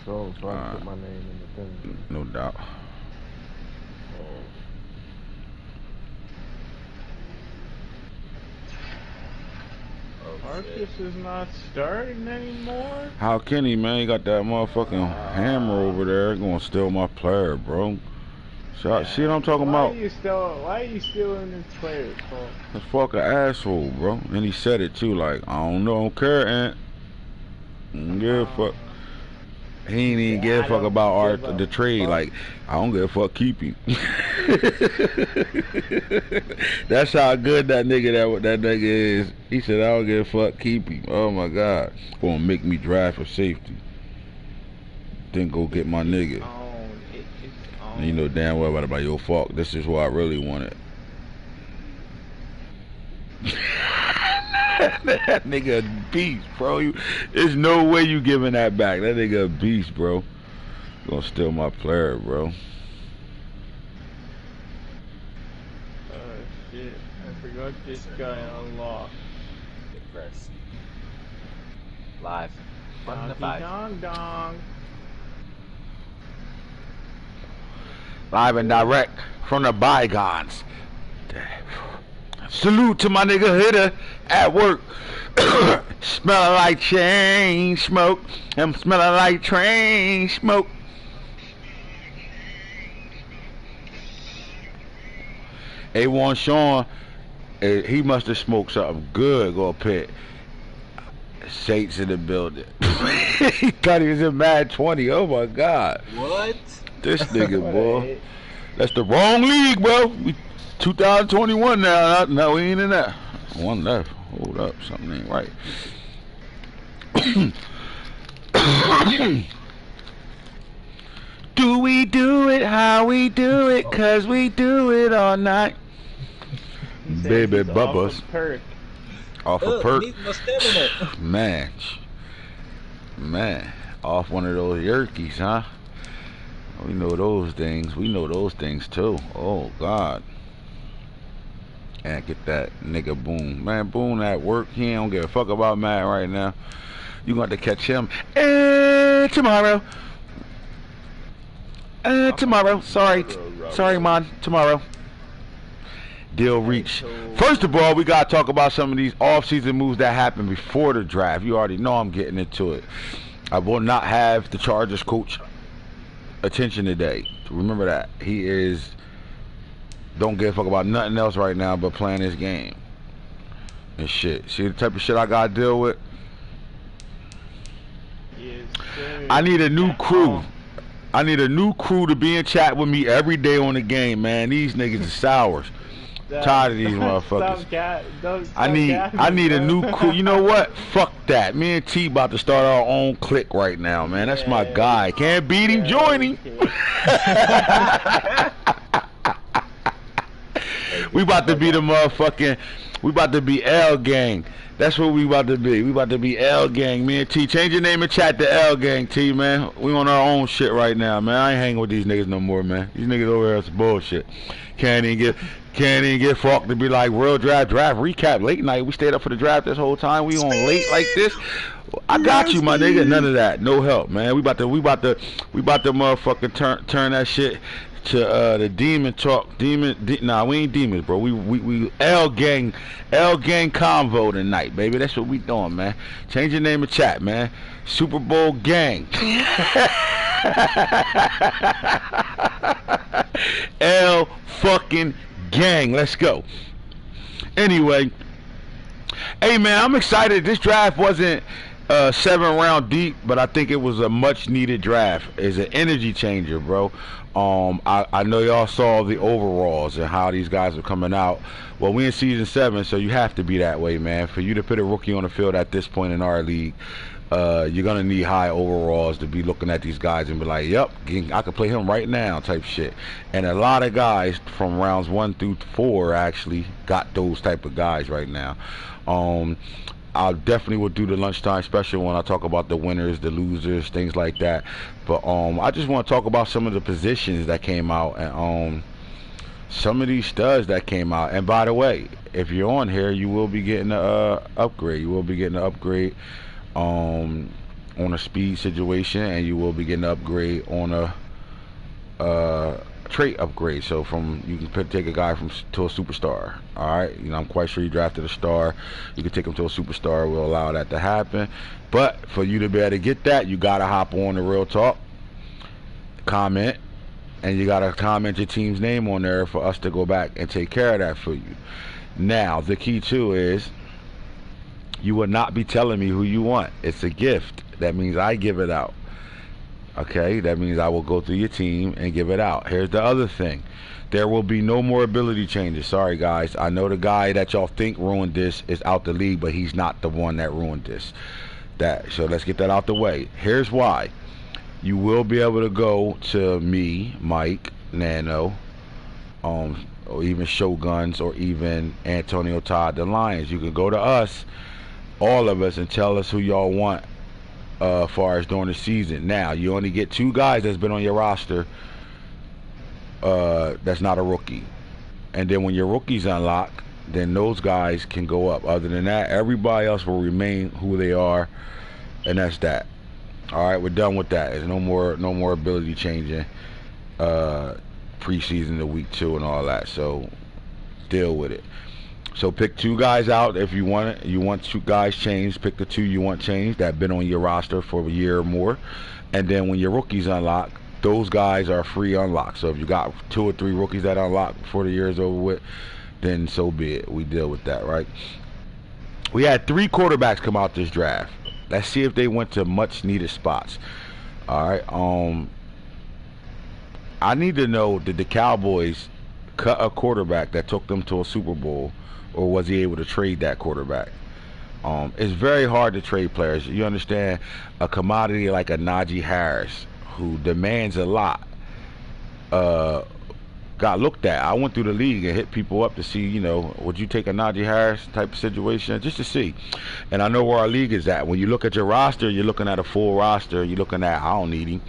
so I can put my name in the thing. No doubt. Marcus is not starting anymore? How can he, man? He got that motherfucking hammer over there gonna steal my player, bro. So, see what I'm talking about? Why are you stealing his player, Paul? This fucking asshole, bro. And he said it too, like, I don't care, Ant. I don't give a fuck. He ain't even give a fuck about the trade. Like, I don't give a fuck, keep him. That's how good that nigga is. He said, I don't give a fuck, keep him. Oh my God. Gonna make me draft for safety. Then go get my nigga. And you know damn well about your fault. This is what I really wanted. That nigga a beast, bro. There's no way you giving that back. That nigga a beast, bro. Gonna steal my player, bro. Oh shit! I forgot this guy unlocked. Press. Live. Dong dong. Live and direct from the bygones. Salute to my nigga Hitter at work. Smelling like chain smoke. I'm smelling like train smoke. A1 Sean, he must have smoked something good, go pit. Saints in the building. He thought he was in Mad 20. Oh my God. What? This nigga, boy. That's the wrong league, bro. We 2021 now. No, we ain't in that. One left. Hold up. Something ain't right. Do we do it how we do it? Cause we do it all night. Baby Bubba's. Off a perk. Man. Off one of those yerkies, huh? We know those things. We know those things too. Oh God. And get that nigga Boone. Man, Boone at work. He don't give a fuck about Matt right now. You going to catch him tomorrow. Tomorrow. Sorry, man. Tomorrow. Deal reach. First of all, we gotta talk about some of these off-season moves that happened before the draft. You already know I'm getting into it. I will not have the Chargers coach attention today. Remember that. He is don't give a fuck about nothing else right now but playing this game and shit. See the type of shit I gotta deal with? Yes, I need a new crew. I need a new crew to be in chat with me every day on the game, man. These niggas are sours. Tired of these motherfuckers. I need a new crew. You know what? Fuck that. Me and T about to start our own clique right now, man. That's my guy. Can't beat him, join him. We about to be the motherfucking. We about to be L Gang. That's what we about to be. We about to be L Gang. Me and T. Change your name and chat to L Gang, T, man. We on our own shit right now, man. I ain't hanging with these niggas no more, man. These niggas over here is bullshit. Can't even get fucked to be like real draft recap late night. We stayed up for the draft this whole time. We on late like this. I got you, my nigga. None of that. No help, man. We about to motherfucking turn that shit to the demon talk. Nah, we ain't demons, bro. We L gang convo tonight, baby. That's what we doing, man. Change your name and chat, man. Super Bowl gang. L fucking gang. Let's go. Anyway, hey man, I'm excited. This draft wasn't 7 round deep, but I think it was a much needed draft. It's an energy changer, bro. I know y'all saw the overalls and how these guys are coming out. Well, we in season 7, so you have to be that way, man. For you to put a rookie on the field at this point in our league, you're gonna need high overalls to be looking at these guys and be like, yep, I could play him right now type shit. And a lot of guys from rounds 1 through 4 actually got those type of guys right now. I definitely will do the lunchtime special when I talk about the winners, the losers, things like that. But I just want to talk about some of the positions that came out and some of these studs that came out. And by the way, if you're on here, you will be getting a upgrade. You will be getting an upgrade. on a speed situation, and you will be getting an upgrade on a trait upgrade. So you can take a guy to a superstar. All right, you know, I'm quite sure you drafted a star. You can take him to a superstar. We'll allow that to happen. But for you to be able to get that, you gotta hop on the Real Talk, comment, and you gotta comment your team's name on there for us to go back and take care of that for you. Now, the key too is you will not be telling me who you want. It's a gift. That means I give it out. Okay, that means I will go through your team and give it out. Here's the other thing. There will be no more ability changes. Sorry, guys. I know the guy that y'all think ruined this is out the league, but he's not the one that ruined this. So let's get that out the way. Here's why. You will be able to go to me, Mike, Nano, or even Shoguns, or even Antonio Todd, the Lions. You can go to us, all of us, and tell us who y'all want far as during the season. Now, you only get 2 guys that's been on your roster that's not a rookie. And then when your rookies unlock, then those guys can go up. Other than that, everybody else will remain who they are, and that's that. All right, we're done with that. There's no more ability changing preseason to week 2 and all that. So deal with it. So pick 2 guys out if you want it. You want 2 guys changed. Pick the 2 you want changed that have been on your roster for a year or more. And then when your rookies unlock, those guys are free unlock. So if you got 2 or 3 rookies that unlock before the year is over with, then so be it. We deal with that, right? We had 3 quarterbacks come out this draft. Let's see if they went to much needed spots. All right. I need to know, did the Cowboys cut a quarterback that took them to a Super Bowl, or was he able to trade that quarterback? It's very hard to trade players. You understand, a commodity like a Najee Harris, who demands a lot, got looked at. I went through the league and hit people up to see, you know, would you take a Najee Harris type of situation, just to see. And I know where our league is at. When you look at your roster, you're looking at a full roster. You're looking at, I don't need him.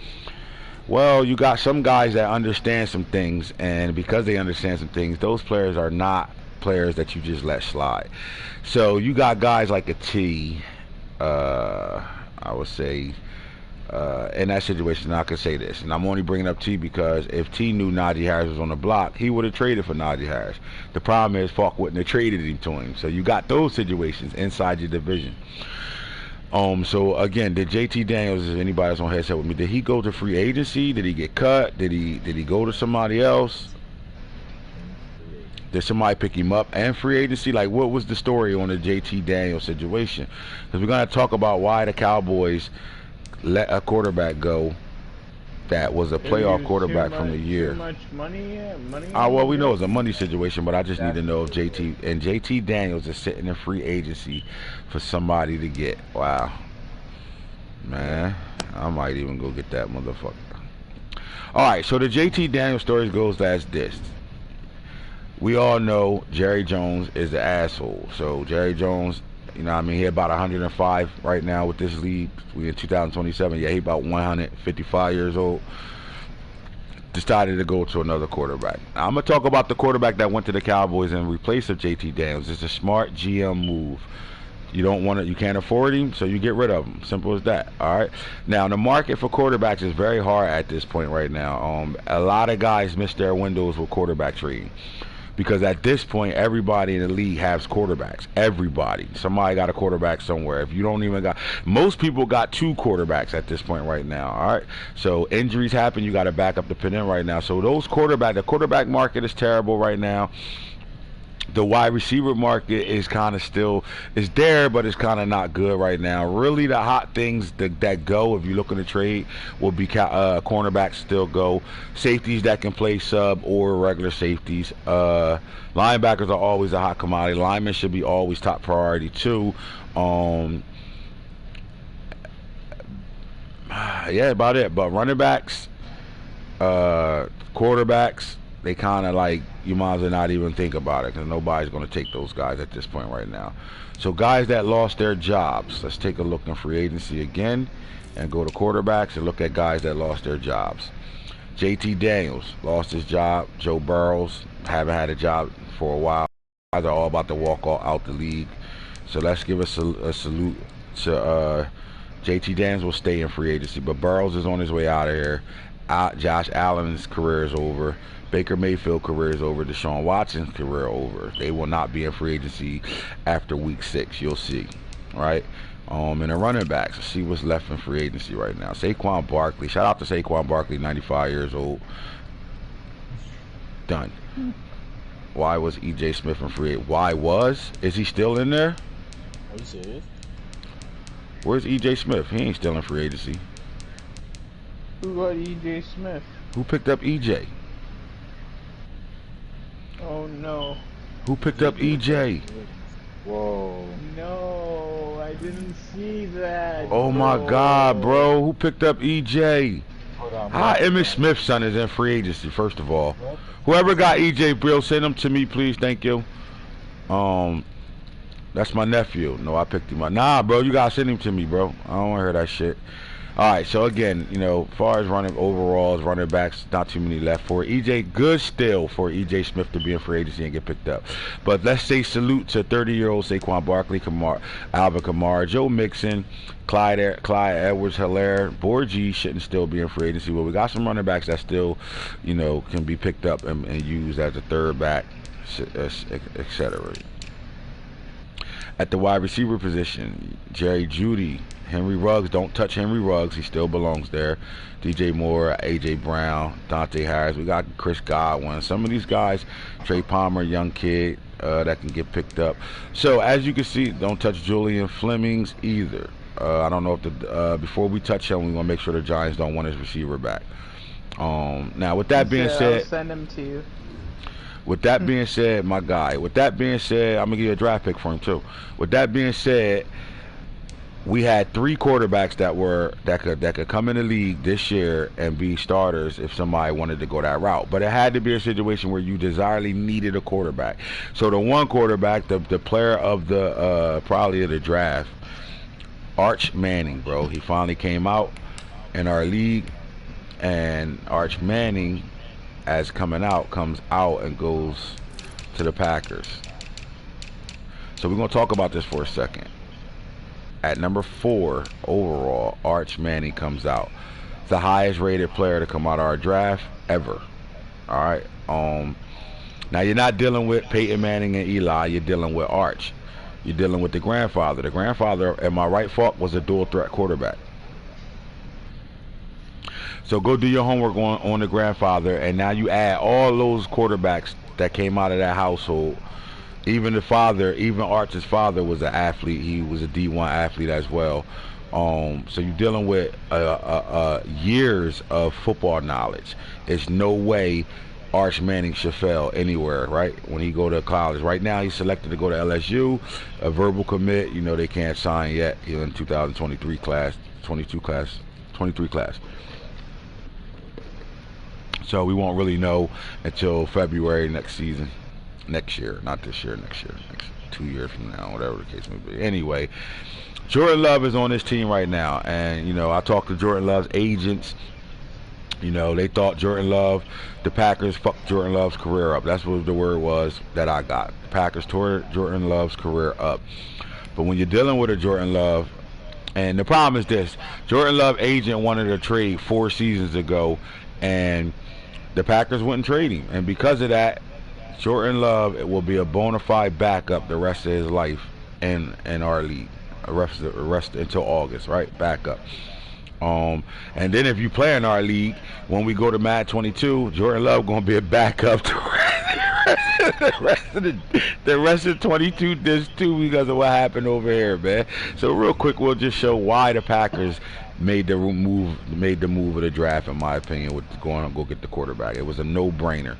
Well, you got some guys that understand some things, and because they understand some things, those players are not players that you just let slide. So you got guys like a T, I would say, in that situation, I could say this, and I'm only bringing up T because if T knew Najee Harris was on the block, he would have traded for Najee Harris. The problem is Falk wouldn't have traded him to him. So you got those situations inside your division. So again, did JT Daniels, if anybody's on headset with me, did he go to free agency? Did he get cut? Did he go to somebody else? Did somebody pick him up and free agency? Like, what was the story on the JT Daniels situation? Because we're going to talk about why the Cowboys let a quarterback go that was a playoff quarterback from the year. Too much money? Well, we know it's a money situation, but I just need to know if JT Daniels is sitting in free agency for somebody to get. Wow. Man, I might even go get that motherfucker. Alright, so the JT Daniels story goes as this. We all know Jerry Jones is the asshole. So Jerry Jones, you know what I mean, he about 105 right now with this league. We in 2027. Yeah, he about 155 years old. Decided to go to another quarterback. Now, I'm going to talk about the quarterback that went to the Cowboys in replace of JT Daniels. It's a smart GM move. You don't want to, you can't afford him, so you get rid of him. Simple as that. All right. Now, the market for quarterbacks is very hard at this point right now. A lot of guys miss their windows with quarterback trading. Because at this point, everybody in the league has quarterbacks. Everybody. Somebody got a quarterback somewhere. If you don't even got... Most people got 2 quarterbacks at this point right now. All right? So injuries happen. You got to back up the pin in right now. So the quarterback market is terrible right now. The wide receiver market is kind of still, is there, but it's kind of not good right now. Really, the hot things that go, if you're looking to trade, will be cornerbacks still go. Safeties that can play sub or regular safeties. Linebackers are always a hot commodity. Linemen should be always top priority too. Yeah, about it. But running backs, quarterbacks, they kind of like, you might as well not even think about it because nobody's going to take those guys at this point right now. So guys that lost their jobs, let's take a look in free agency again and go to quarterbacks and look at guys that lost their jobs. JT Daniels lost his job. Joe Burrows haven't had a job for a while. Guys are all about to walk out the league. So let's give us a salute to JT Daniels will stay in free agency, but Burrows is on his way out of here. Josh Allen's career is over. Baker Mayfield's career is over. Deshaun Watson's career over. They will not be in free agency after week 6. You'll see, right? And the running backs. Let's see what's left in free agency right now. Saquon Barkley. Shout out to Saquon Barkley, 95 years old. Done. Why was E.J. Smith in free agency? Why was? Is he still in there? Are you serious? Where's E.J. Smith? He ain't still in free agency. Who got EJ Smith? Who picked up E.J.? Oh no. Who picked up E.J.? Whoa. No, I didn't see that. Oh my God, bro. Who picked up E.J.? Hold on, How bro. Emmitt Smith's son is in free agency, first of all. Whoever got E.J. Brill, send him to me, please. Thank you. That's my nephew. No, I picked him up. Nah, bro, you gotta send him to me, bro. I don't want to hear that shit. All right, so again, you know, as far as running overalls, running backs, not too many left for EJ. Good still for EJ Smith to be in free agency and get picked up. But let's say salute to 30-year-old Saquon Barkley, Alvin Kamara, Joe Mixon, Clyde Edwards-Helaire, Borgie shouldn't still be in free agency. But we got some running backs that still, you know, can be picked up and used as a third back, etc. At the wide receiver position, Jerry Jeudy, Henry Ruggs. Don't touch Henry Ruggs. He still belongs there. DJ Moore, AJ Brown, Dante Harris. We got Chris Godwin. Some of these guys, Trey Palmer, young kid, that can get picked up. So as you can see, don't touch Julian Flemings either. I don't know if before we touch him, we want to make sure the Giants don't want his receiver back. Now with that being said, I'll send him to you. With that being said, my guy. With that being said, I'm gonna give you a draft pick for him too. With that being said, we had 3 quarterbacks that could come in the league this year and be starters if somebody wanted to go that route. But it had to be a situation where you desirably needed a quarterback. So the one quarterback, the player of the probably of the draft, Arch Manning, bro. He finally came out in our league, and Arch Manning, as comes out and goes to the Packers. So we're gonna talk about this for a second. At number 4 overall, Arch Manning comes out. The highest rated player to come out of our draft ever. Alright. Now you're not dealing with Peyton Manning and Eli, you're dealing with Arch. You're dealing with the grandfather. The grandfather, am I right, Falk, was a dual threat quarterback. So go do your homework on the grandfather, and now you add all those quarterbacks that came out of that household. Even the father, even Arch's father was an athlete. He was a D1 athlete as well. So you're dealing with years of football knowledge. There's no way Arch Manning should fail anywhere, right? When he go to college. Right now, he's selected to go to LSU, a verbal commit. You know, they can't sign yet. He's in 2023 class, 23 class. So we won't really know until February next year, not this year, next 2 years from now, whatever the case may be. Anyway, Jordan Love is on this team right now, and you know, I talked to Jordan Love's agents. You know, they thought Jordan Love, the Packers fucked Jordan Love's career up. That's what the word was that I got. The Packers tore Jordan Love's career up. But when you're dealing with a Jordan Love, and the problem is this, Jordan Love agent wanted to trade 4 seasons ago, and the Packers wouldn't trade him. And because of that, Jordan Love, it will be a bona fide backup the rest of his life in our league. Rest until August, right? Backup. And then if you play in our league, when we go to Madden 22, Jordan Love gonna be a backup to the rest of 22 this too, because of what happened over here, man. So real quick, we'll just show why the Packers made the move of the draft, in my opinion, with going to go get the quarterback. It was a no-brainer.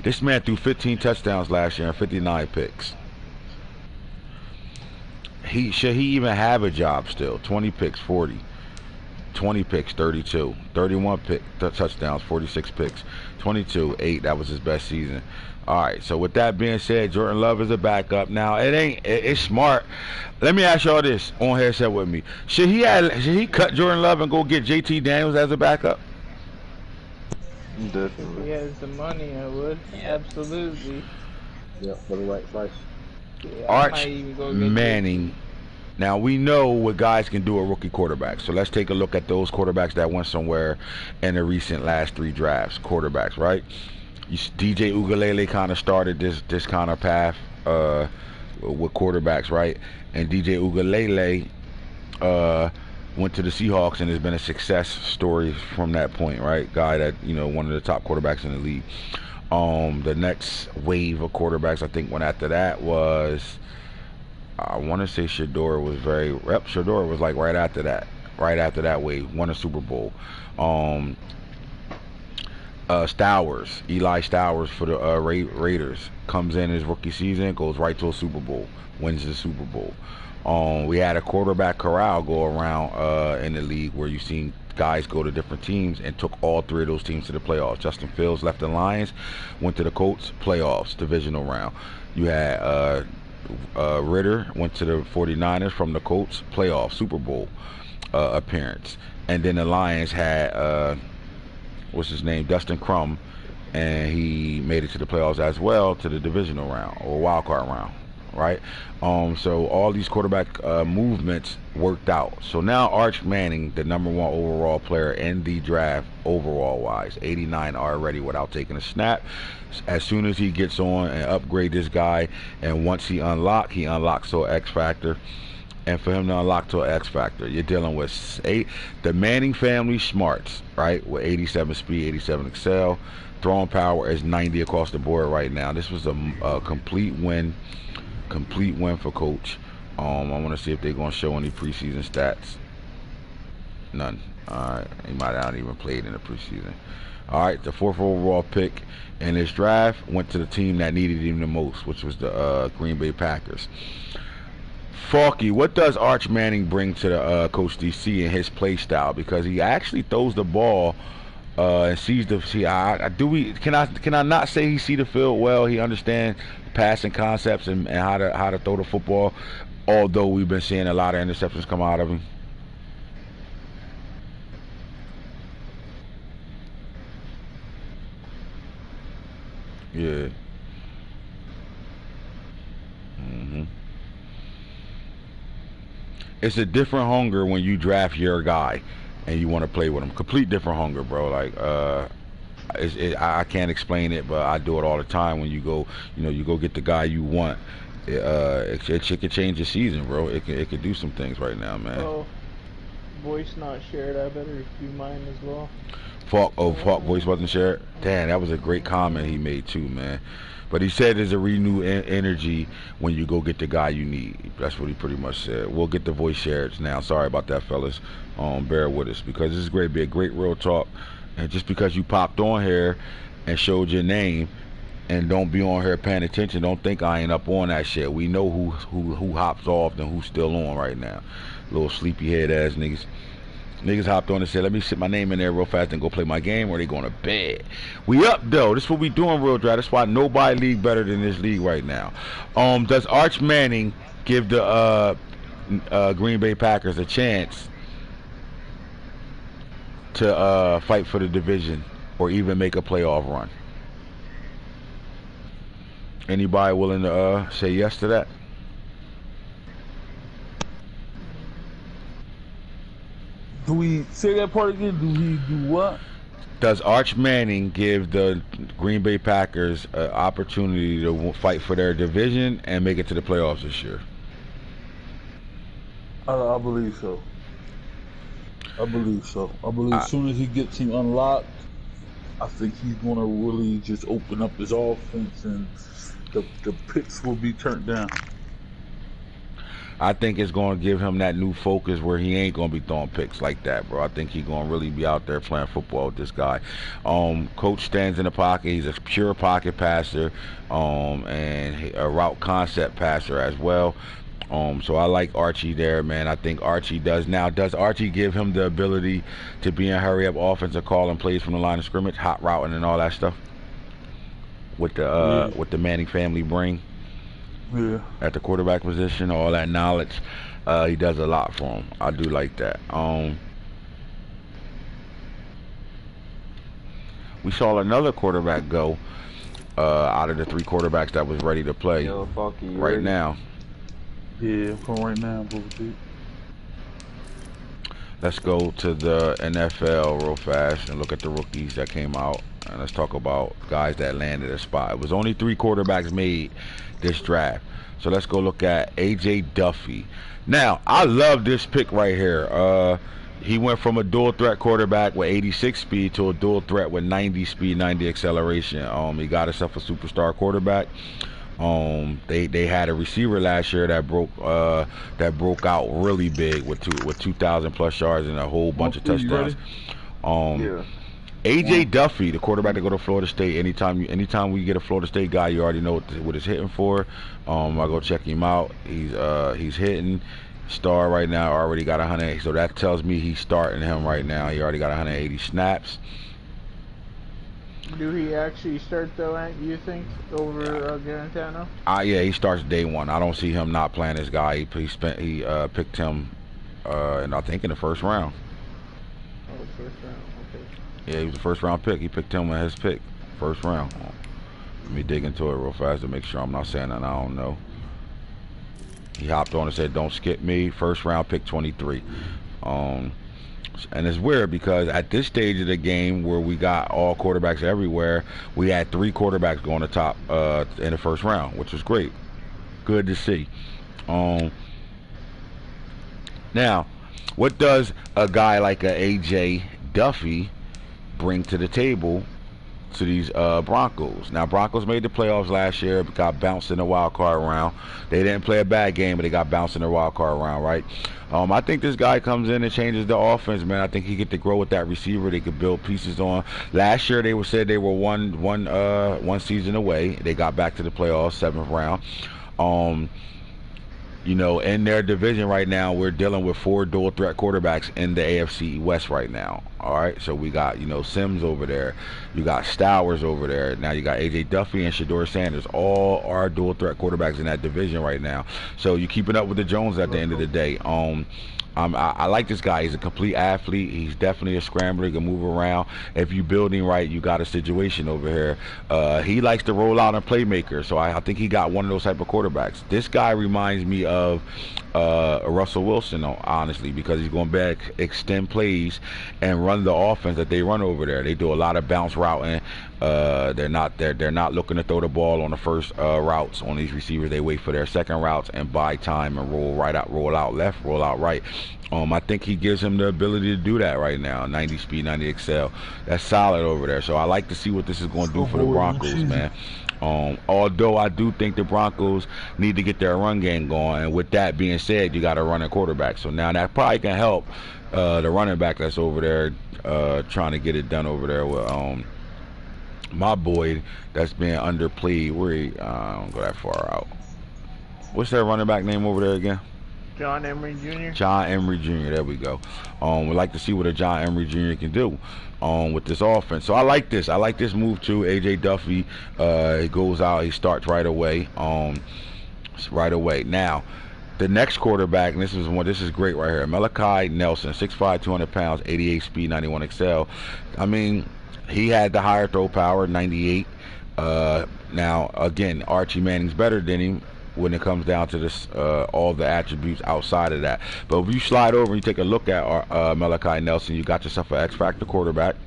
This man threw 15 touchdowns last year and 59 picks. Should he even have a job still? 20 picks, 40. 20 picks, 32. 31 touchdowns, 46 picks. 22, 8. That was his best season. All right, so with that being said, Jordan Love is a backup. Now, it's smart. Let me ask y'all this on headset with me. Should he cut Jordan Love and go get JT Daniels as a backup? If he has the money, I would. Absolutely. Yeah, for the right price. Yeah, Arch Manning Now we know what guys can do at rookie quarterbacks. So let's take a look at those quarterbacks that went somewhere in the recent last 3 drafts. Quarterbacks, right? DJ Ugalele kind of started this kind of path with quarterbacks, right? And DJ Ugalele went to the Seahawks and has been a success story from that point, right? Guy that, you know, one of the top quarterbacks in the league. The next wave of quarterbacks, I think, went after that was, I want to say Shador was Shador was like right after that wave, won a Super Bowl. Stowers, Eli Stowers for the Raiders, comes in his rookie season, goes right to a Super Bowl, wins the Super Bowl. We had a quarterback corral go around in the league where you've seen guys go to different teams and took all 3 of those teams to the playoffs. Justin Fields left the Lions, went to the Colts, playoffs, divisional round. You had Ritter went to the 49ers from the Colts, playoff, Super Bowl appearance. And then the Lions had what's his name, Dustin Crum, and he made it to the playoffs as well, to the divisional round or wild card round, right? So all these quarterback movements worked out. So now Arch Manning, the #1 overall player in the draft overall wise, 89 already without taking a snap. As soon as he gets on and upgrade this guy, and once he unlocks to an X factor. And for him to unlock to an X factor, you're dealing with the Manning family smarts, right? With 87 speed, 87 excel, throwing power is 90 across the board right now. This was a complete win for Coach. I want to see if they're going to show any preseason stats. None. All right, he might not even played in the preseason. All right, the 4th overall pick in this draft went to the team that needed him the most, which was the Green Bay Packers. Falky, what does Arch Manning bring to the Coach DC in his play style? Because he actually throws the ball and sees the can I not say he see the field well? He understands passing concepts and how to throw the football. Although we've been seeing a lot of interceptions come out of him. Yeah. It's a different hunger when you draft your guy and you want to play with him. Complete different hunger, bro. Like I can't explain it, but I do it all the time. When you go, you go get the guy you want. It could change the season, bro. It could do some things right now, man. Oh, voice not shared. I better do mine as well. Falk voice wasn't shared. Damn, that was a great comment he made too, man. But he said there's a renewed energy when you go get the guy you need. That's what he pretty much said. We'll get the voice shared now. Sorry about that, fellas. Bear with us, because this is going to be a great real talk. And just because you popped on here and showed your name and don't be on here paying attention, don't think I ain't up on that shit. We know who hops off and who's still on right now. Little sleepy head ass niggas. Niggas hopped on and said, let me sit my name in there real fast and go play my game, or they going to bed. We up, though. This is what we doing, real dry. That's why nobody league better than this league right now. Does Arch Manning give the Green Bay Packers a chance to fight for the division or even make a playoff run? Anybody willing to say yes to that? Do we say that part again? Do we do what? Does Arch Manning give the Green Bay Packers an opportunity to fight for their division and make it to the playoffs this year? I believe so. I believe as soon as he gets him unlocked, I think he's going to really just open up his offense, and the picks will be turned down. I think it's going to give him that new focus where he ain't going to be throwing picks like that, bro. I think he's going to really be out there playing football with this guy. Coach stands in the pocket. He's a pure pocket passer and a route concept passer as well. So I like Archie there, man. I think Archie does. Now, does Archie give him the ability to be in hurry-up offense and calling plays from the line of scrimmage, hot routing and all that stuff with the Manning family bring? Yeah. At the quarterback position, all that knowledge, he does a lot for him. I do like that. We saw another quarterback go out of the 3 quarterbacks that was ready to play. Yo, fuck you, right now. Yeah, for right now, Booty. Let's go to the NFL real fast and look at the rookies that came out. And let's talk about guys that landed a spot. It was only 3 quarterbacks made this draft. So let's go look at A.J. Duffy. Now, I love this pick right here. He went from a dual threat quarterback with 86 speed to a dual threat with 90 speed, 90 acceleration. He got himself a superstar quarterback. They had a receiver last year that broke out really big with 2,000 plus yards and a whole bunch of touchdowns. Yeah. AJ Duffy, the quarterback to go to Florida State. Anytime we get a Florida State guy, you already know what it's hitting for. I go check him out. He's hitting. Star right now already got 100, so that tells me he's starting him right now. He already got 180 snaps. Do he actually start though, Ant, you think, over Garantano? Yeah, he starts day one. I don't see him not playing this guy. He picked him, and I think in the first round. Oh, first round. Okay. Yeah, he was the first round pick. He picked him in his pick, first round. Let me dig into it real fast to make sure I'm not saying that I don't know. He hopped on and said, "Don't skip me." First round pick 23. And it's weird because at this stage of the game where we got all quarterbacks everywhere, we had 3 quarterbacks going to top in the first round, which was great. Good to see. Now, what does a guy like a AJ Duffy bring to the table to these Broncos? Now, Broncos made the playoffs last year, got bounced in the wild card round. They didn't play a bad game, but they got bounced in the wild card round, right? I think this guy comes in and changes the offense, man. I think he get to grow with that receiver. They could build pieces on. Last year, they said they were one season away. They got back to the playoffs, 7th round. You know, in their division right now, we're dealing with 4 dual threat quarterbacks in the AFC West right now. All right, so we got, Sims over there. You got Stowers over there. Now you got AJ Duffy and Shedeur Sanders. All are dual threat quarterbacks in that division right now. So you're keeping up with the Jones at the end of the day. I like this guy. He's a complete athlete. He's definitely a scrambler. He can move around. If you building right, you got a situation over here. He likes to roll out and playmaker. So I think he got one of those type of quarterbacks. This guy reminds me of Russell Wilson, honestly, because he's going back, extend plays, and run the offense that they run over there. They do a lot of bounce routing. They're not looking to throw the ball on the first routes on these receivers. They wait for their second routes and buy time and roll out left, roll out right. I think he gives him the ability to do that right now. 90 speed, 90 excel. That's solid over there. So I like to see what this is going to do for the Broncos, man. Although I do think the Broncos need to get their run game going, and with that being said, you got a running quarterback. So now that probably can help the running back that's over there trying to get it done over there with my boy that's being underplayed. I don't go that far out. What's that running back name over there again? John Emery Jr. John Emery Jr. There we go. We'd like to see what a John Emery Jr. can do with this offense. So I like this. I like this move too. AJ Duffy, he goes out, he starts right away. Right away. Now, the next quarterback, and this is great right here. Malachi Nelson, 6'5", 200 pounds, 88 speed, 91 excel. I mean, he had the higher throw power, 98. Now, again, Archie Manning's better than him when it comes down to this, all the attributes outside of that. But if you slide over and you take a look at Malachi Nelson, you got yourself an X-Factor quarterback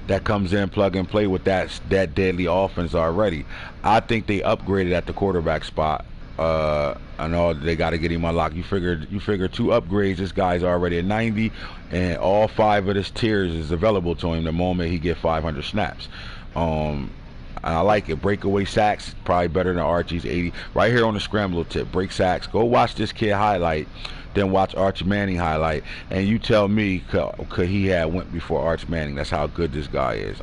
that comes in plug and play with that deadly offense already. I think they upgraded at the quarterback spot. I know they got to get him unlocked. You figure 2 upgrades. This guy's already at 90, and all 5 of his tiers is available to him the moment he get 500 snaps. I like it. Breakaway sacks, probably better than Archie's 80. Right here on the scramble tip, break sacks. Go watch this kid highlight, then watch Archie Manning highlight, and you tell me could he had went before Archie Manning. That's how good this guy is.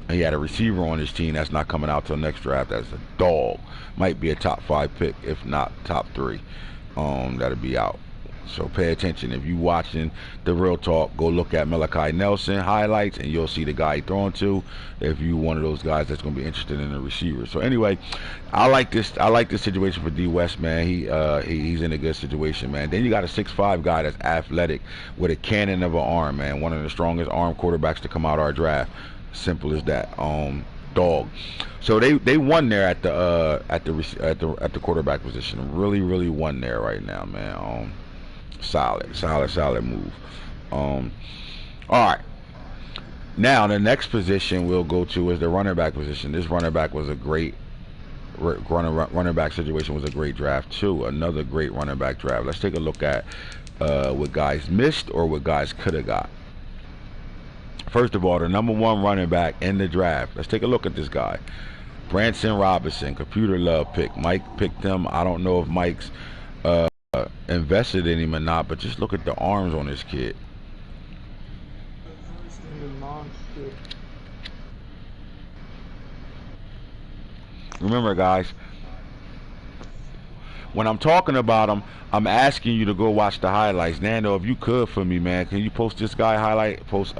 He had a receiver on his team that's not coming out till next draft. That's a dog. Might be a top 5 pick, if not top 3. That'll be out. So pay attention. If you watching the Real Talk, go look at Malachi Nelson highlights, and you'll see the guy he throwing to. If you one of those guys that's going to be interested in the receiver. So anyway, I like this situation for D West, man. He's in a good situation, man. Then you got a 6'5" guy that's athletic with a cannon of an arm, man. One of the strongest arm quarterbacks to come out our draft. Simple as that. dog. So they won there at the quarterback position. Really won there right now, man. Solid move. All right. Now the next position we'll go to is the running back position. This running back was a great running back situation. Was a great draft too. Another great running back draft. Let's take a look at what guys missed or what guys could have got. First of all, the #1 running back in the draft. Let's take a look at this guy. Branson Robinson, computer love pick. Mike picked him. I don't know if Mike's invested in him or not, but just look at the arms on this kid. Remember, guys, when I'm talking about him, I'm asking you to go watch the highlights. Nando, if you could for me, man, can you post this guy highlight? Post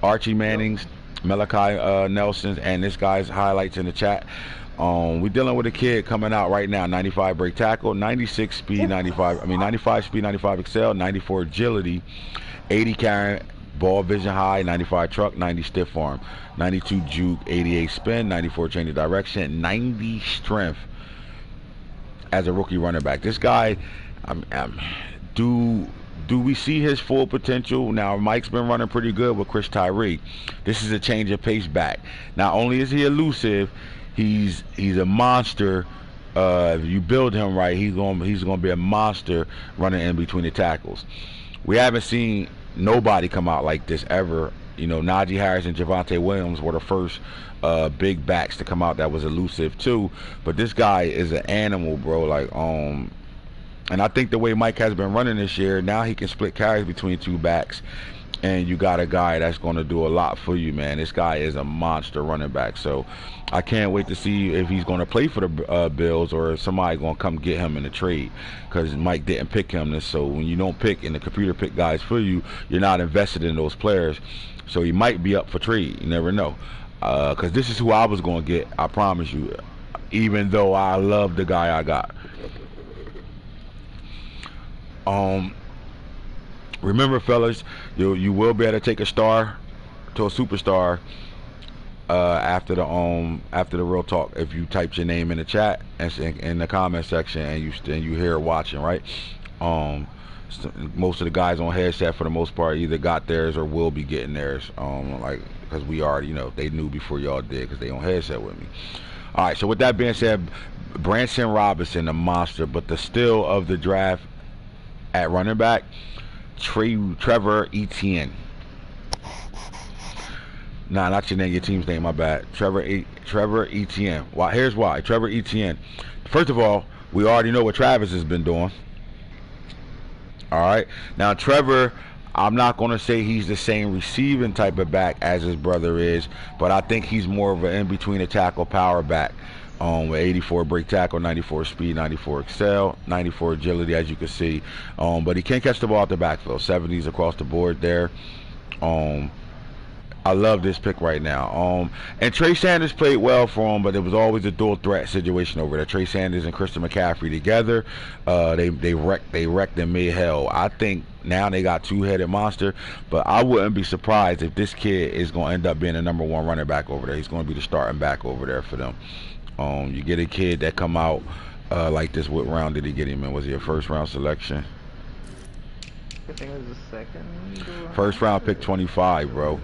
Archie Manning's, Malachi Nelson's, and this guy's highlights in the chat. We're dealing with a kid coming out right now, 95 break tackle, 96 speed, 95 speed, 95 excel, 94 agility, 80 carrying, ball vision high, 95 truck, 90 stiff arm, 92 juke, 88 spin, 94 change of direction, 90 strength as a rookie running back. This guy, do we see his full potential? Now, Mike's been running pretty good with Chris Tyree. This is a change of pace back. Not only is he elusive, he's a monster. If you build him right, he's gonna be a monster running in between the tackles. We haven't seen nobody come out like this ever. You know, Najee Harris and Javonte Williams were the first big backs to come out that was elusive too. But this guy is an animal, bro. Like, and I think the way Mike has been running this year, now he can split carries between two backs, and you got a guy that's going to do a lot for you, man. This guy is a monster running back. So I can't wait to see if he's going to play for the Bills or if somebody going to come get him in a trade, because Mike didn't pick him. So when you don't pick and the computer pick guys for you, you're not invested in those players. So he might be up for trade. You never know. Because this is who I was going to get, I promise you, even though I love the guy I got. Remember, fellas, you will be able to take a star to a superstar after the real talk if you type your name in the chat and in the comment section and you here watching, right? Most of the guys on headset for the most part either got theirs or will be getting theirs, like, because we already, you know, they knew before y'all did because they on headset with me. All right, so with that being said, Branson Robinson, a monster, but the steal of the draft at running back, Trevor Etienne. Nah, not your name, your team's name, my bad. Trevor Etienne. Why? Here's why. Trevor Etienne. First of all, we already know what Travis has been doing. All right. Now, Trevor, I'm not going to say he's the same receiving type of back as his brother is, but I think he's more of an in-between a tackle power back. With 84 break tackle, 94 speed, 94 excel, 94 agility, as you can see. But he can't catch the ball out the backfield. 70s across the board there. I love this pick right now. And Trey Sanders played well for him, but it was always a dual threat situation over there. Trey Sanders and Christian McCaffrey together, they wrecked and made hell. I think now they got two-headed monster, but I wouldn't be surprised if this kid is going to end up being the #1 running back over there. He's going to be the starting back over there for them. You get a kid that come out like this. What round did he get him in? Was he a first-round selection? I think it was the second. First round pick 25, bro.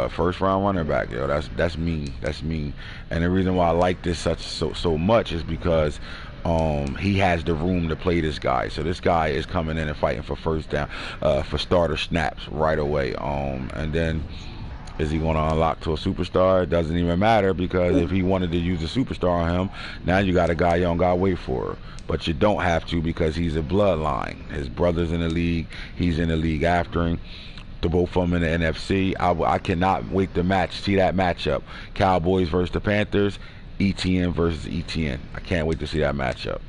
First round running back, yo. That's mean. That's mean. And the reason why I like this so much is because he has the room to play this guy. So this guy is coming in and fighting for first down, for starter snaps right away. And then, is he going to unlock to a superstar? It doesn't even matter, because if he wanted to use a superstar on him, now you got a guy you don't got to wait for. But you don't have to, because he's a bloodline. His brother's in the league. He's in the league after him. The both of them in the NFC. I cannot wait to see that matchup. Cowboys versus the Panthers. ETN versus ETN. I can't wait to see that matchup.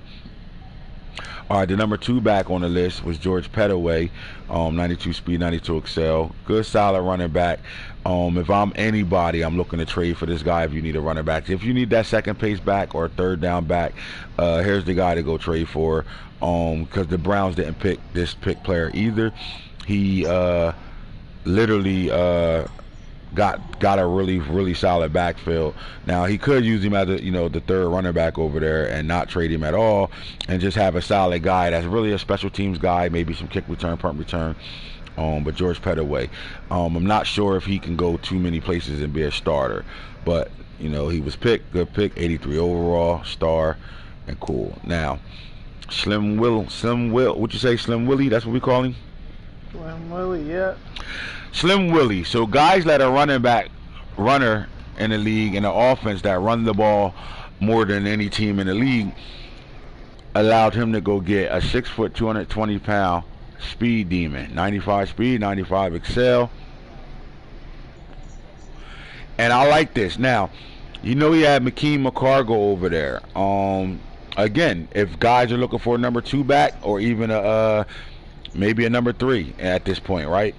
All right, the #2 back on the list was George Pettaway, 92 speed, 92 excel. Good, solid running back. If I'm anybody, I'm looking to trade for this guy if you need a running back. If you need that second pace back or third down back, here's the guy to go trade for, because the Browns didn't pick this player either. He literally got a really solid backfield. Now he could use him as the third running back over there and not trade him at all, and just have a solid guy that's really a special teams guy, maybe some kick return, punt return. But George Pettaway, I'm not sure if he can go too many places and be a starter, but he was picked, good pick, 83 overall, star, and cool. Now, Slim Will, what'd you say, Slim Willie? That's what we call him. Slim Willie, yeah. Slim Willie. So guys that are runner in the league, in the offense that run the ball more than any team in the league, allowed him to go get a 6 foot, 220 pound speed demon, 95 speed, 95 excel. And I like this. Now, he had McKean McCargo over there. Again, if guys are looking for a number 2 back or even maybe a number 3 at this point, right?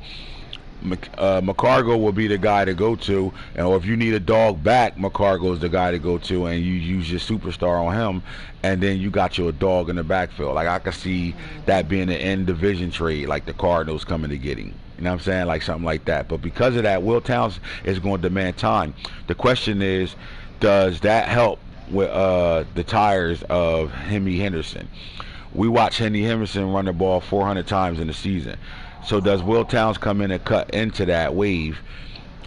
McCargo will be the guy to go to, or if you need a dog back, McCargo is the guy to go to, and you use your superstar on him, and then you got your dog in the backfield. Like I could see that being an end division trade, like the Cardinals coming to get him. You know what I'm saying? Like something like that. But because of that, Will Towns is going to demand time. The question is, does that help with the tires of Henry Henderson? We watch Henry Henderson run the ball 400 times in the season. So does Will Towns come in and cut into that wave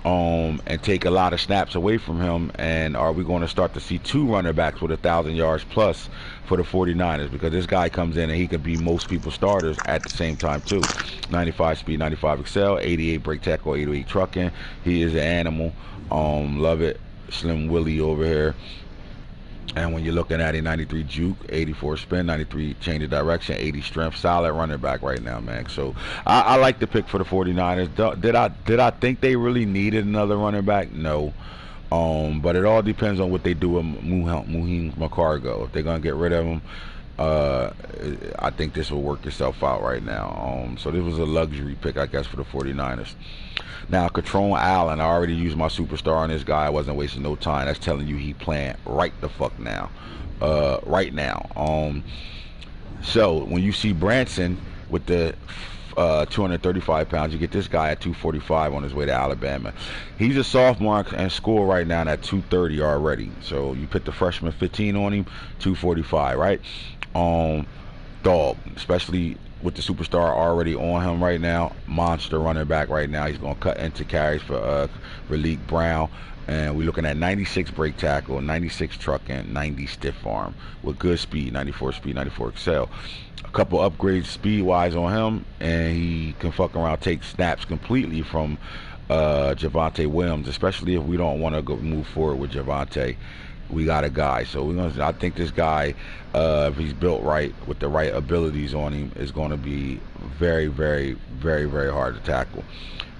and take a lot of snaps away from him? And are we going to start to see 2 running backs with 1,000 yards plus for the 49ers? Because this guy comes in and he could be most people's starters at the same time too. 95 speed, 95 excel, 88 break tackle, 88 trucking. He is an animal. Love it. Slim Willie over here. And when you're looking at a 93 juke, 84 spin, 93 change of direction, 80 strength, solid running back right now, man. So I like the pick for the 49ers. Did I think they really needed another running back? No. But it all depends on what they do with Muhim McCargo. If they're gonna get rid of him, I think this will work itself out right now. So this was a luxury pick, I guess, for the 49ers. Now, Catrone Allen, I already used my superstar on this guy. I wasn't wasting no time. That's telling you he playing right the fuck now. Right now. So, when you see Branson with the 235 pounds, you get this guy at 245 on his way to Alabama. He's a sophomore in school right now at 230 already. So, you put the freshman 15 on him, 245, right? Dog, especially with the superstar already on him right now, monster running back right now. He's going to cut into carries for Raleek Brown, and we're looking at 96 break tackle, 96 trucking, 90 stiff arm with good speed, 94 speed, 94 excel. A couple upgrades speed-wise on him, and he can fuck around, take snaps completely from Javonte Williams, especially if we don't want to go move forward with Javonte. We got a guy, so I think this guy, if he's built right with the right abilities on him, is going to be very, very, very, very hard to tackle.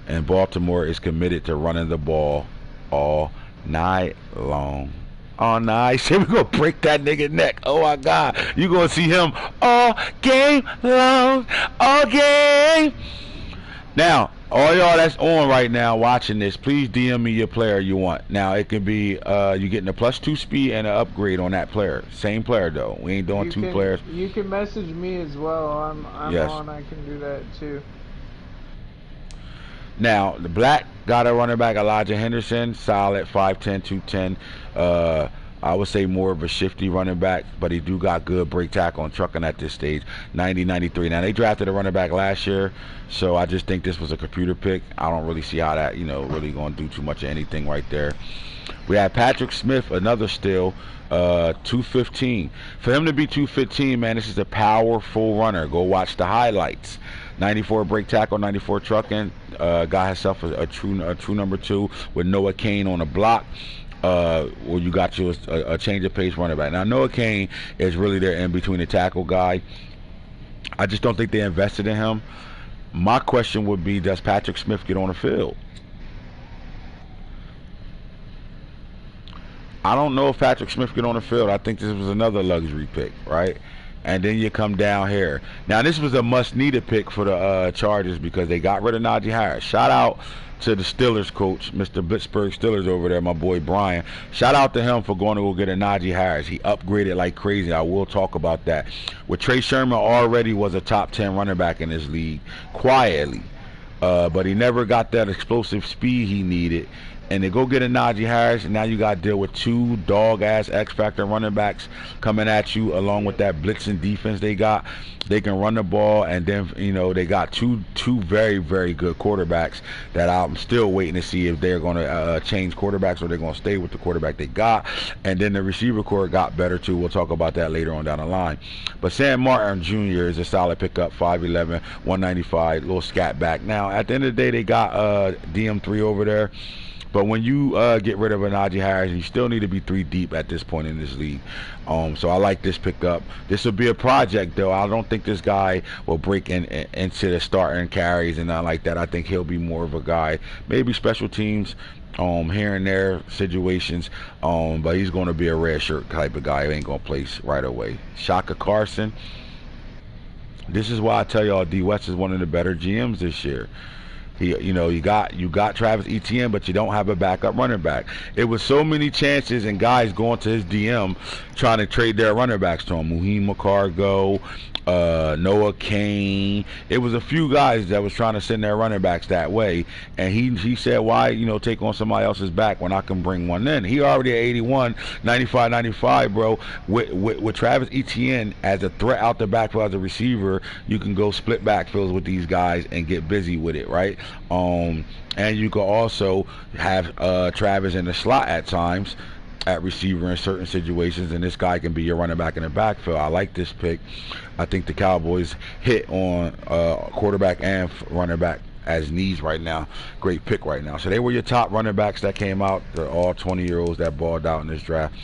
And Baltimore is committed to running the ball all night long. All night. So we're going to break that nigga neck. Oh my God. You're going to see him all game long. All game. Now, all y'all that's on right now watching this, please DM me your player you want. Now, it can be you getting a +2 speed and an upgrade on that player. Same player, though. We ain't doing two players. You can message me as well. I'm yes. on. I can do that, too. Now, the black got a running back, Elijah Henderson, solid, 5'10", 210. I would say more of a shifty running back, but he do got good break tackle and trucking at this stage, 90, 93. Now, they drafted a running back last year, so I just think this was a computer pick. I don't really see how that, really going to do too much of anything right there. We have Patrick Smith, another steal, 215. For him to be 215, man, this is a powerful runner. Go watch the highlights. 94 break tackle, 94 trucking. Got himself a true number 2 with Noah Kane on a block. Where you got you a change of pace running back. Now, Noah Kane is really their in between the tackle guy. I just don't think they invested in him. My question would be, does Patrick Smith get on the field? I don't know if Patrick Smith get on the field. I think this was another luxury pick, right? And then you come down here. Now, this was a must-needed pick for the Chargers because they got rid of Najee Harris. Shout out to the Steelers coach, Mr. Pittsburgh Steelers over there, my boy Brian. Shout out to him for going to go get a Najee Harris. He upgraded like crazy. I will talk about that. With Trey Sherman already was a top 10 running back in this league, quietly. but he never got that explosive speed he needed. And they go get a Najee Harris, and now you got to deal with two dog-ass X-Factor running backs coming at you, along with that blitzing defense they got. They can run the ball, and then, you know, they got two very, very good quarterbacks that I'm still waiting to see if they're going to change quarterbacks or they're going to stay with the quarterback they got. And then the receiver core got better, too. We'll talk about that later on down the line. But Sam Martin Jr. is a solid pickup, 5'11", 195, little scat back. Now, at the end of the day, they got DM3 over there. But when you get rid of a Najee Harris, you still need to be 3 deep at this point in this league. So I like this pickup. This will be a project, though. I don't think this guy will break into the starting carries and not like that. I think he'll be more of a guy, maybe special teams, here and there situations. But he's going to be a red shirt type of guy. He ain't going to place right away. Shaka Carson. This is why I tell y'all D West is one of the better GMs this year. You know, you got Travis Etienne, but you don't have a backup running back. It was so many chances and guys going to his DM trying to trade their running backs to him. Muhim McCargo, Noah Kane. It was a few guys that was trying to send their running backs that way, and he said, why, you know, take on somebody else's back when I can bring one in? He already at 81, 95, 95, bro. With Travis Etienne as a threat out the backfield as a receiver, you can go split backfields with these guys and get busy with it, right? And you can also have Travis in the slot at times at receiver in certain situations, and this guy can be your running back in the backfield. I like this pick. I think the Cowboys hit on quarterback and running back as needs right now. Great pick right now. So they were your top running backs that came out. They're all 20-year-olds that balled out in this draft.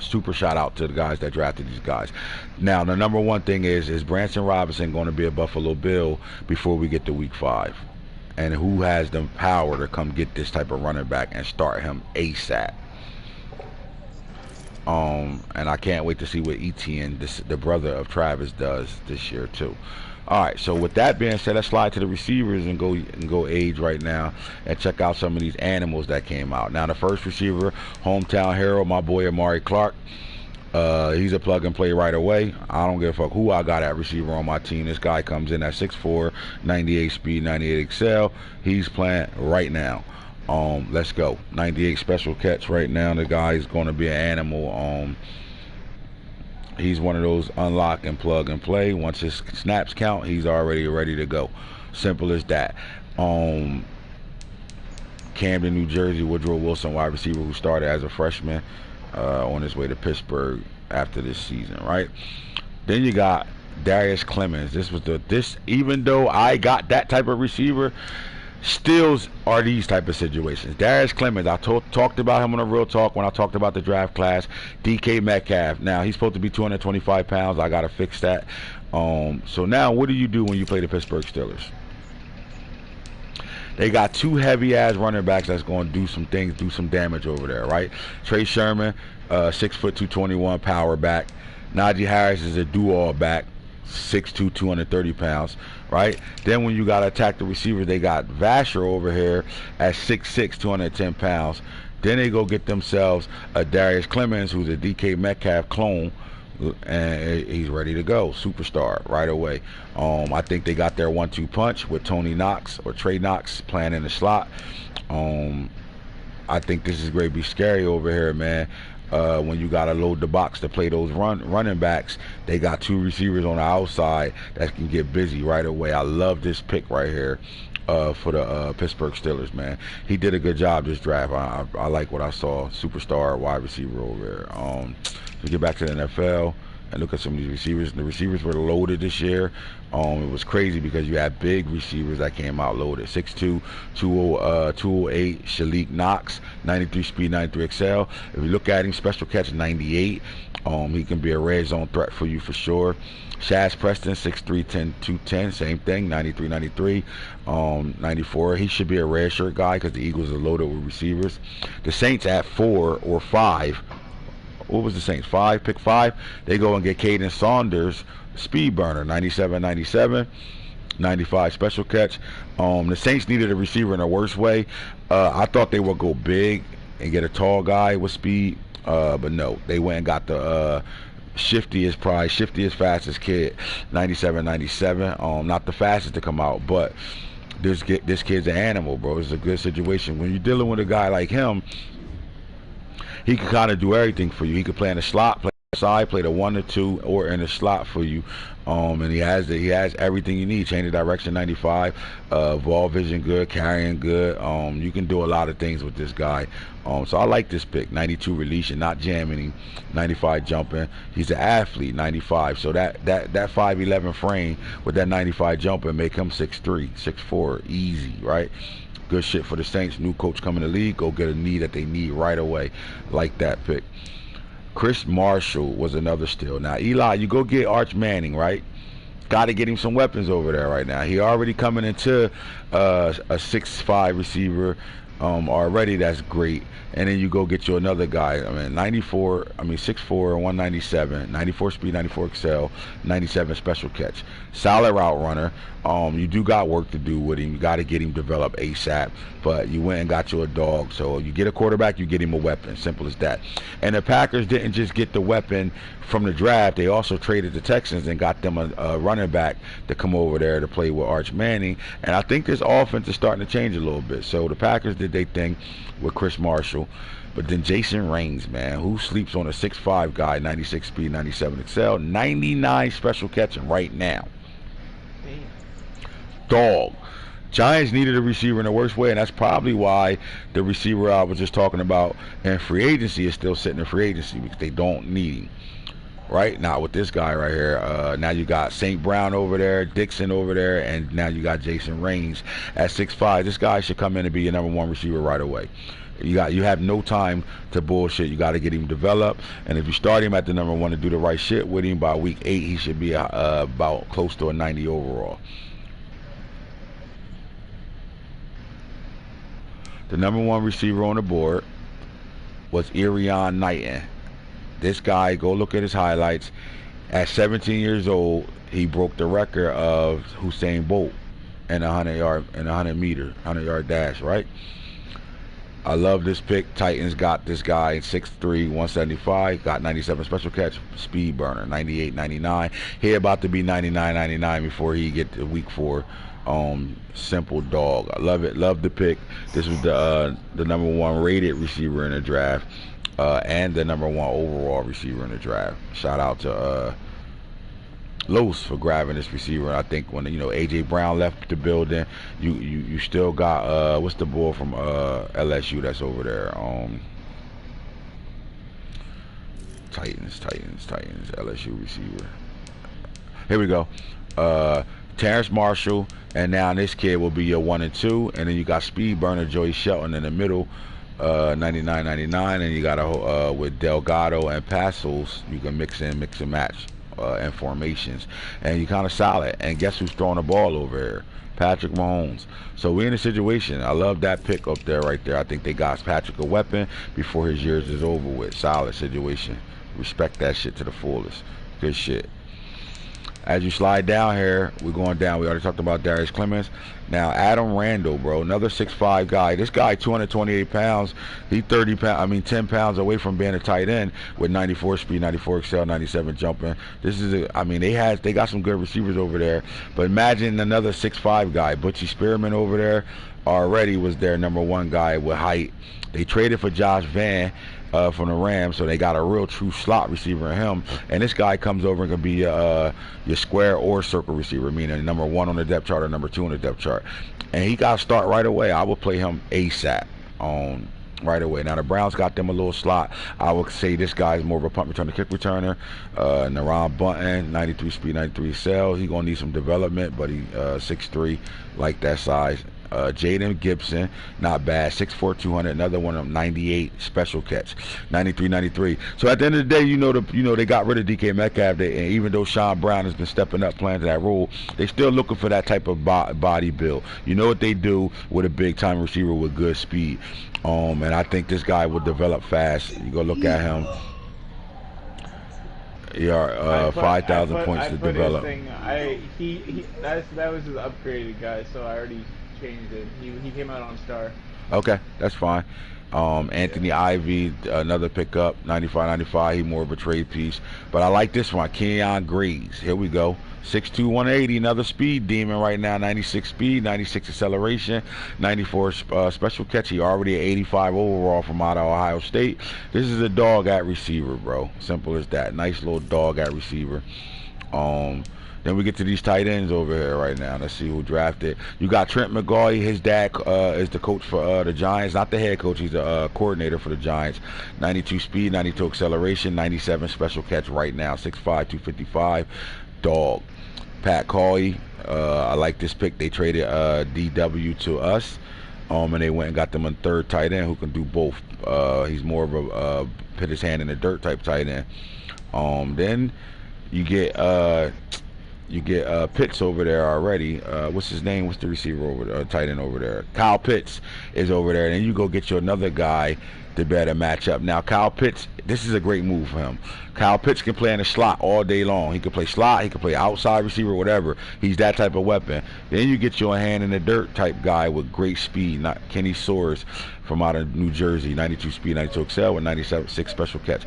Super shout out to the guys that drafted these guys. Now, the number one thing is Branson Robinson going to be a Buffalo Bill before we get to week 5? And who has the power to come get this type of running back and start him ASAP? And I can't wait to see what Etienne, the brother of Travis, does this year too. All right, so with that being said, let's slide to the receivers and go age right now and check out some of these animals that came out. Now, the first receiver, hometown hero, my boy Amari Clark. He's a plug and play right away. I don't give a fuck who I got at receiver on my team. This guy comes in at 6'4", 98 speed, 98 excel. He's playing right now. Let's go. 98 special catch right now. The guy is going to be an animal. He's one of those unlock and plug and play. Once his snaps count, he's already ready to go. Simple as that. Camden, New Jersey, Woodrow Wilson, wide receiver who started as a freshman on his way to Pittsburgh after this season, right? Then you got Darius Clemens. Even though I got that type of receiver, stills are these type of situations. Darius Clemens, I talked about him on a Real Talk when I talked about the draft class. DK Metcalf. Now, he's supposed to be 225 pounds. I got to fix that. So now, what do you do when you play the Pittsburgh Steelers? They got two heavy-ass running backs that's going to do some things, do some damage over there, right? Trey Sherman, 6', 221 power back. Najee Harris is a do-all back. 6'2", 230 pounds, right? Then when you got to attack the receiver, they got Vasher over here at 6'6", 210 pounds. Then they go get themselves a Darius Clemens, who's a DK Metcalf clone, and he's ready to go. Superstar right away. I think they got their 1-2 punch with Tony Knox or Trey Knox playing in the slot. I think this is going to be scary over here, man. When you got to load the box to play those running backs, they got two receivers on the outside that can get busy right away. I love this pick right here for the Pittsburgh Steelers, man. He did a good job this draft. I like what I saw. Superstar wide receiver over there. So get back to the NFL and look at some of these receivers. The receivers were loaded this year. It was crazy because you had big receivers that came out loaded. 6'2", 208, Shalik Knox, 93 speed, 93 excel. If you look at him, special catch 98. He can be a red zone threat for you for sure. Shaz Preston, 6'3", 210, same thing, 93, 93, 94. He should be a red shirt guy because the Eagles are loaded with receivers. The Saints at 4 or 5. What was the Saints? 5, pick 5. They go and get Caden Saunders, speed burner, 97, 97, 95 special catch. The Saints needed a receiver in a worse way. I thought they would go big and get a tall guy with speed, but no. They went and got the Shifty is probably fastest kid, 97, 97. Not the fastest to come out, but this kid's an animal, bro. It's a good situation when you're dealing with a guy like him. He can kind of do everything for you. He can play in the slot, play side, play the 1 or 2, or in the slot for you. And he has everything you need. Change of direction, 95. Ball vision good, carrying good. You can do a lot of things with this guy. So I like this pick. 92 releasing, not jamming him. 95 jumping. He's an athlete, 95. So that 5'11" frame with that 95 jumping make him 6'3", 6'4", easy, right? Good shit for the Saints. New coach coming to the league. Go get a knee that they need right away. Like that pick. Chris Marshall was another steal. Now, Eli, you go get Arch Manning, right? Got to get him some weapons over there right now. He already coming into a 6'5" receiver already. That's great. And then you go get you another guy. 6'4", 197, 94 speed, 94 excel, 97 special catch. Solid route runner. You do got work to do with him. You got to get him developed ASAP. But you went and got you a dog. So you get a quarterback, you get him a weapon. Simple as that. And the Packers didn't just get the weapon from the draft. They also traded the Texans and got them a running back to come over there to play with Arch Manning. And I think this offense is starting to change a little bit. So the Packers did their thing with Chris Marshall. But then Jason Raines, man, who sleeps on a 6'5" guy, 96 speed, 97 excel, 99 special catching right now. Dog. Giants needed a receiver in the worst way, and that's probably why the receiver I was just talking about in free agency is still sitting in free agency, because they don't need him. Right now with this guy right here, now you got St. Brown over there, Dixon over there, and now you got Jason Raines at 6'5". This guy should come in and be your number 1 receiver right away. You have no time to bullshit. You got to get him developed, and if you start him at the number 1 to do the right shit with him, by week 8 he should be about close to a 90 overall. The number 1 receiver on the board was Irion Knighton. This guy, go look at his highlights. At 17 years old, he broke the record of Usain Bolt in a 100-yard dash, right? I love this pick. Titans got this guy 6'3", 175, got 97 special catch, speed burner, 98, 99. He about to be 99, 99 before he get to week 4. Simple dog. I love it. Love the pick. This was the number 1 rated receiver in the draft, and the number 1 overall receiver in the draft. Shout out to Los for grabbing this receiver. I think when AJ Brown left the building, you still got what's the boy from LSU that's over there? Titans, LSU receiver. Here we go. Terrence Marshall, and now this kid will be your 1 and 2, and then you got speed burner Joey Shelton in the middle, 99, 99, and you got with Delgado and Passos, you can mix and match and formations, and you kind of solid. And guess who's throwing the ball over here? Patrick Mahomes. So we're in a situation. I love that pick up there, right there. I think they got Patrick a weapon before his years is over with. Solid situation. Respect that shit to the fullest. Good shit. As you slide down here, we're going down. We already talked about Darius Clemens. Now, Adam Randall, bro, another 6'5" guy. This guy, 228 pounds. He 10 pounds away from being a tight end with 94 speed, 94 excel, 97 jumping. This is, they got some good receivers over there. But imagine another 6'5" guy. Butchie Spearman over there already was their number 1 guy with height. They traded for Josh Van from the Rams, so they got a real true slot receiver in him. And this guy comes over and can be your square or circle receiver, meaning number 1 on the depth chart or number 2 on the depth chart. And he got to start right away. I would play him ASAP right away. Now the Browns got them a little slot. I would say this guy is more of a punt returner, kick returner. Naron Bunton, 93 speed, 93 cell. He gonna need some development, but he 6'3", like that size. Jaden Gibson, not bad, 6'4", 200. Another one of them, 98 special catch, 93, 93. So at the end of the day, they got rid of DK Metcalf, and even though Sean Brown has been stepping up, playing that role, they still looking for that type of body build. You know what they do with a big time receiver with good speed. And I think this guy will develop fast. You go look at him. Yeah, 5,000 points to develop. That was his upgraded guy, so I already changed it. He came out on star. Okay, that's fine. Anthony Ivy, another pickup, 95-95. He more of a trade piece. But I like this one, Kenyon Graves. Here we go. 6'2", 180, another speed demon right now. 96 speed, 96 acceleration, 94 special catch. He already at 85 overall from out of Ohio State. This is a dog at receiver, bro. Simple as that. Nice little dog at receiver. Then we get to these tight ends over here right now. Let's see who drafted. You got Trent McGaughy. His dad is the coach for the Giants. Not the head coach. He's the coordinator for the Giants. 92 speed, 92 acceleration, 97 special catch right now. 6'5", 255. Dog. Pat Cawley. I like this pick. They traded DW to us. And they went and got them a third tight end who can do both. He's more of a put his hand in the dirt type tight end. Then you get Pitts over there already. What's his name? What's the receiver over there? Tight end over there. Kyle Pitts is over there. And then you go get you another guy to better match up. Now Kyle Pitts, this is a great move for him. Kyle Pitts can play in the slot all day long. He can play slot. He can play outside receiver, whatever. He's that type of weapon. Then you get your hand in the dirt type guy with great speed. Not Kenny Soares from out of New Jersey. 92 speed, 92 excel with 96 special catch.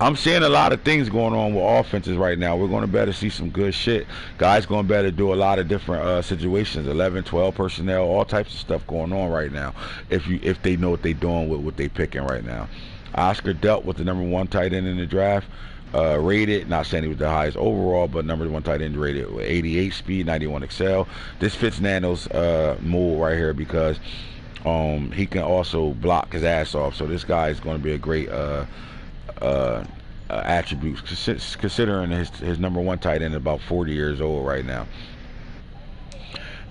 I'm seeing a lot of things going on with offenses right now. We're going to better see some good shit. Guys going to better do a lot of different situations, 11, 12 personnel, all types of stuff going on right now. If they know what they're doing with what they picking right now. Oscar dealt with the #1 tight end in the draft. Rated, not saying he was the highest overall, but #1 tight end rated with 88 speed, 91 excel. This fits Nano's mold right here because he can also block his ass off. So this guy is going to be a great attributes, considering his #1 tight end is about 40 years old right now.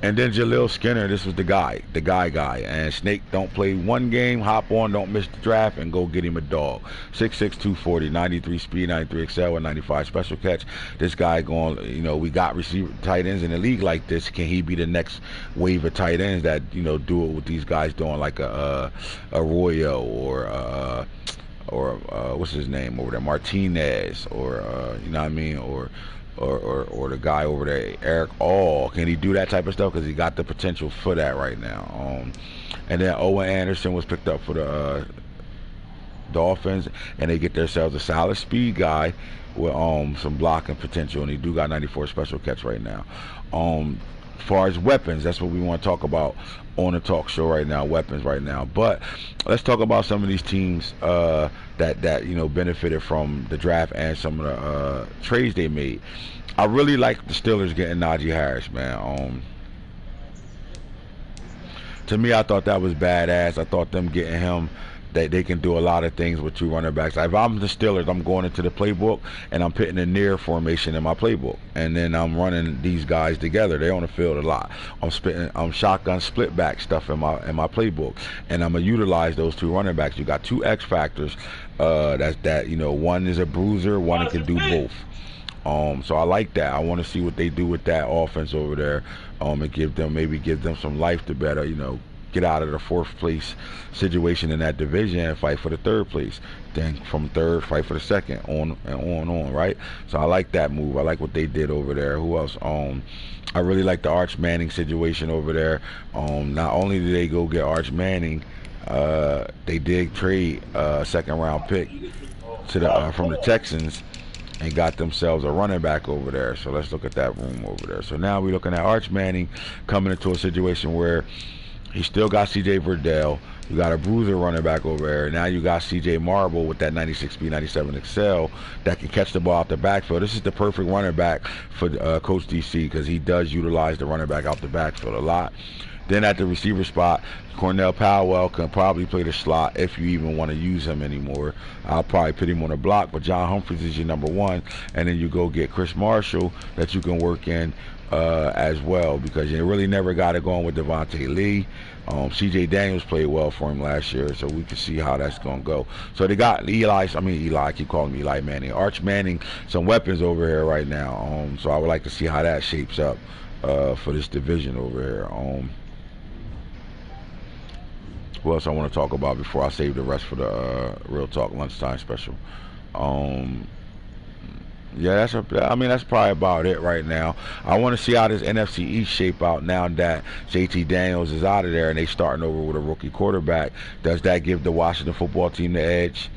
And then Jaleel Skinner, this was the guy. And Snake don't play one game, hop on, don't miss the draft, and go get him a dog. 6'6", 240, 93 speed, 93 excel, and 95 special catch. This guy going, we got receiver tight ends in the league like this. Can he be the next wave of tight ends that, do it with these guys doing like a Arroyo or what's his name over there, Martinez, or you know what I mean, or the guy over there, Eric All. Can he do that type of stuff? Because he got the potential for that right now. And then Owen Anderson was picked up for the Dolphins, and they get themselves a solid speed guy with some blocking potential, and he do got 94 special catch right now. As far as weapons, that's what we want to talk about on the talk show right now, weapons right now. But let's talk about some of these teams that benefited from the draft and some of the trades they made. I really like the Steelers getting Najee Harris, man. To me, I thought that was badass. I thought them getting him, that they can do a lot of things with 2 running backs. If I'm the Steelers, I'm going into the playbook and I'm putting a near formation in my playbook, and then I'm running these guys together. They're on the field a lot. I'm shotgun split back stuff in my playbook, and I'm gonna utilize those 2 running backs. You got 2 X factors. One is a bruiser, one can do both. So I like that. I want to see what they do with that offense over there, and give them some life to better, get out of the 4th place situation in that division and fight for the 3rd place. Then from 3rd, fight for the 2nd, on, right? So I like that move. I like what they did over there. Who else? I really like the Arch Manning situation over there. Not only did they go get Arch Manning, they did trade a 2nd-round pick to from the Texans and got themselves a running back over there. So let's look at that room over there. So now we're looking at Arch Manning coming into a situation where he still got C.J. Verdell. You got a bruiser running back over there. Now you got C.J. Marble with that 96 speed, 97 excel that can catch the ball out the backfield. This is the perfect running back for Coach DC because he does utilize the running back out the backfield a lot. Then at the receiver spot, Cornell Powell can probably play the slot if you even want to use him anymore. I'll probably put him on the block, but John Humphreys is your #1. And then you go get Chris Marshall that you can work in as well, because you really never got it going with Devontae Lee. C.J. Daniels played well for him last year, so we can see how that's going to go. So they got I keep calling him Eli Manning. Arch Manning, some weapons over here right now. So I would like to see how that shapes up for this division over here. What else I want to talk about before I save the rest for the Real Talk lunchtime special? Yeah, I mean, that's probably about it right now. I want to see how this NFC East shape out now that JT Daniels is out of there and they starting over with a rookie quarterback. Does that give the Washington football team the edge?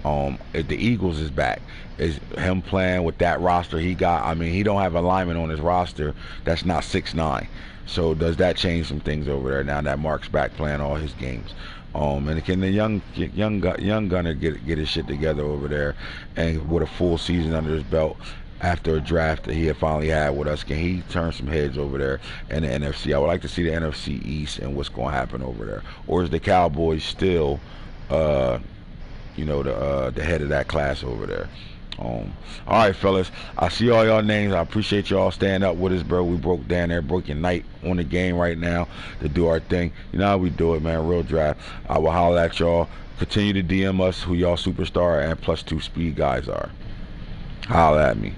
If the Eagles is back, is him playing with that roster he got? I mean, he don't have a lineman on his roster that's not 6'9". So does that change some things over there now that Mark's back playing all his games? And can the young gunner get his shit together over there, and with a full season under his belt after a draft that he had finally had with us, can he turn some heads over there in the NFC? I would like to see the NFC East and what's going to happen over there. Or is the Cowboys still, the head of that class over there? All right, fellas. I see all y'all names. I appreciate y'all staying up with us, bro. We broke down there, broke your night on the game right now to do our thing. You know how we do it, man. Real draft. I will holler at y'all. Continue to DM us who y'all superstar and +2 speed guys are. Holler at me.